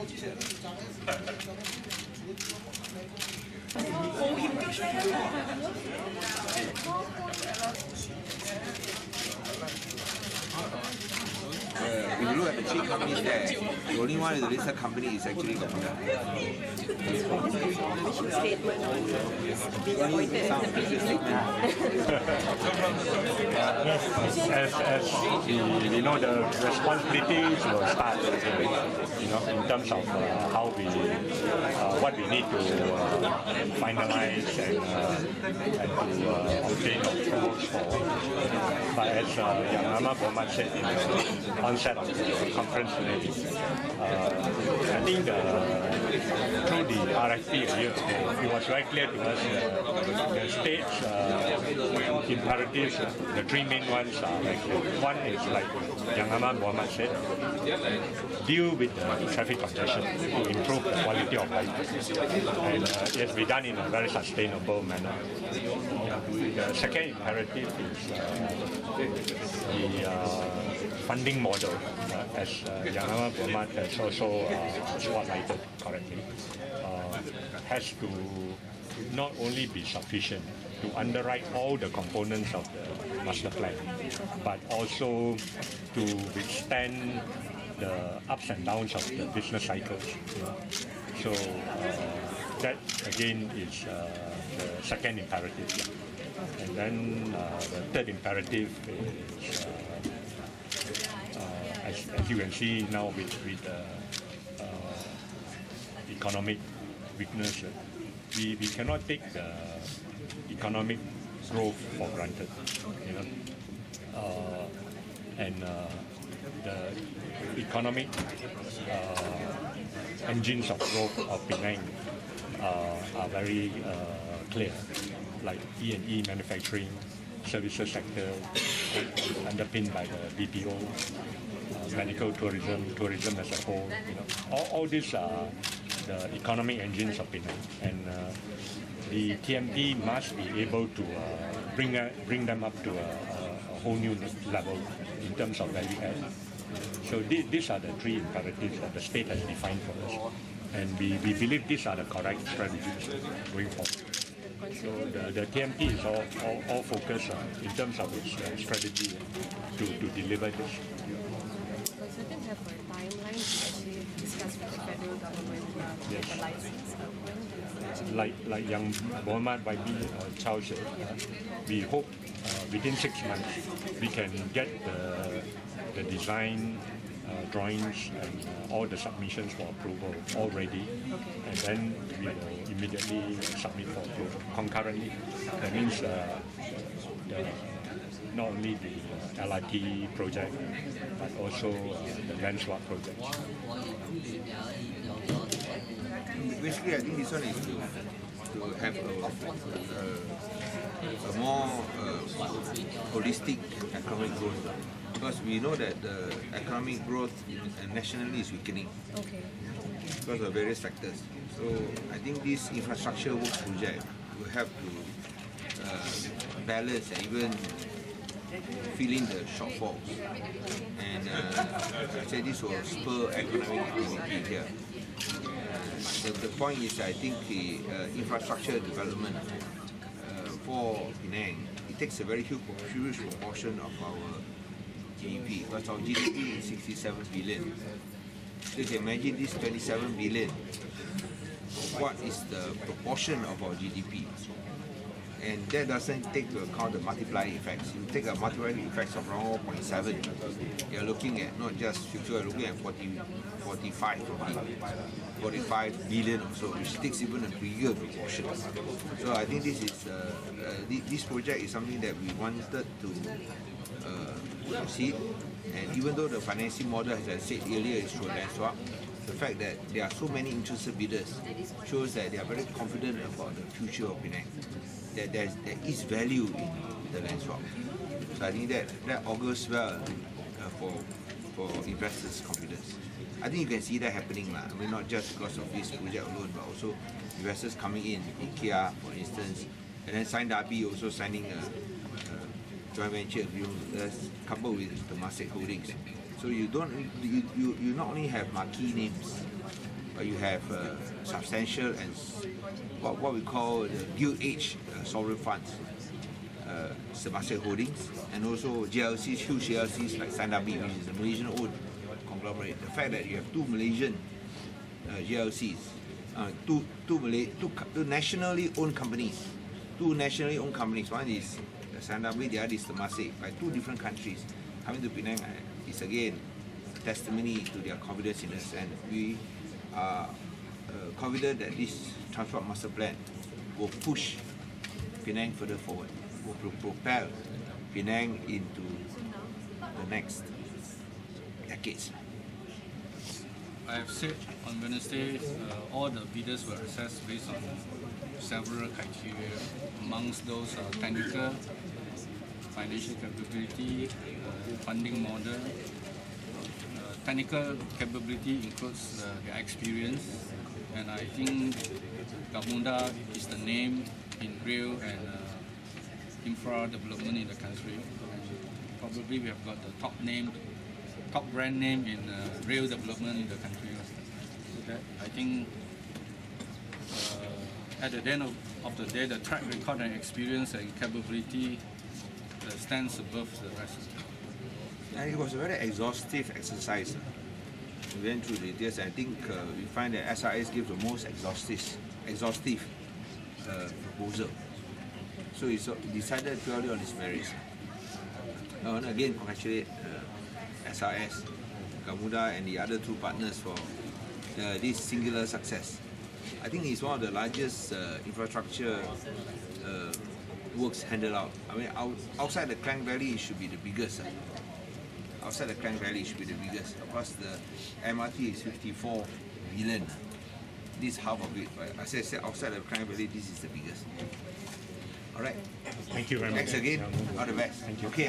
If you look at the three companies there, the only one is the listed company is actually Gopinath. Mission statement being appointed as the PDP. As we know, the responsibilities will start, in terms of how we, what we need to finalize and to obtain approvals for. But as Yang Ahmad Muhammad said in the onset of the conference today, I think through the RFP a year ago, it was very clear to us that the state's imperatives, the three main ones are like one is like Yang Ahmad Muhammad said, deal with the traffic congestion to improve the quality of life, and it has been done in a very sustainable manner. The second imperative is the funding model, as Yang Ahmad Muhammad has also spotlighted correctly, has to not only be sufficient to underwrite all the components of the master plan, but also to withstand the ups and downs of the business cycles. So that again is the second imperative. And then the third imperative is, as you can see now with economic weakness, we cannot take the economic growth for granted, and the economic engines of growth of Penang are very clear, like E&E manufacturing, services sector, underpinned by the BPO, medical tourism as a whole. All these are the economic engines of Penang, and the TMP must be able to bring them up to a whole new level in terms of value add. So these are the three imperatives that the state has defined for us, and we believe these are the correct strategies going forward. So the TMP is all focused in terms of its strategy to deliver this. Does it have a timeline to actually discuss with the federal government the license? Like Yang Muhammad YB Chow said, we hope within 6 months we can get the design drawings and all the submissions for approval all ready, and then we will immediately submit for approval concurrently. That means not only the LRT project, but also the land swap project. Basically, I think this one is to have a more holistic economic growth, because we know that the economic growth nationally is weakening because of various factors. So I think this infrastructure works project will help to balance and even fill in the shortfalls, and I say this will spur economic activity here. The point is, I think the infrastructure development for Penang, it takes a very huge proportion of our GDP, because our GDP is 67 billion. So you can imagine this 27 billion, what is the proportion of our GDP? And that doesn't take into account the multiplying effects. You take a multiplying effects of around 1.7, you're looking at not just 50, you're looking at 45 billion or so, which takes even a bigger proportion. So I think this is this project is something that we wanted to proceed. And even though the financing model, as I said earlier, is through a land swap, the fact that there are so many interested bidders shows that they are very confident about the future of Penang, that there is value in the land swap. So I think that augurs well for investors' confidence. I think you can see that happening. I mean, not just because of this project alone, but also investors coming in IKEA, for instance, and then Saindabi also signing a joint venture agreement coupled with the Temasek Holdings. So you not only have marquee names, but you have substantial and what we call the Gilt Age sovereign funds, Temasek Holdings, and also GLCs, huge GLCs like Sandabi, which is a Malaysian-owned conglomerate. The fact that you have two Malaysian GLCs, two nationally owned companies, one is Sandabi, the other is Temasek, by two different countries coming to Penang is again a testimony to their confidence in us, and we are confident that this transport master plan will push Penang further forward, will propel Penang into the next decades. I have said on Wednesday, all the bidders were assessed based on several criteria. Amongst those are technical, financial capability, funding model. Technical capability includes their experience, and I think Gamunda is the name in rail and infra development in the country. And probably we have got the top brand name in rail development in the country. So that I think at the end of the day, the track record and experience and capability stands above the rest. And it was a very exhaustive exercise. We went through the details. I think we find that SRS gives the most exhaustive proposal. So it's decided purely on its merits. And again, congratulate SRS, Gamuda, and the other two partners for this singular success. I think it's one of the largest infrastructure works handled out. I mean, outside the Klang Valley, it should be the biggest. Outside the Klang Valley, it should be the biggest. Of course, the MRT is 54 billion. This is half of it. But as I said, outside the Klang Valley, this is the biggest. All right. Thank you very much. Thanks again. All the best. Thank you. Okay,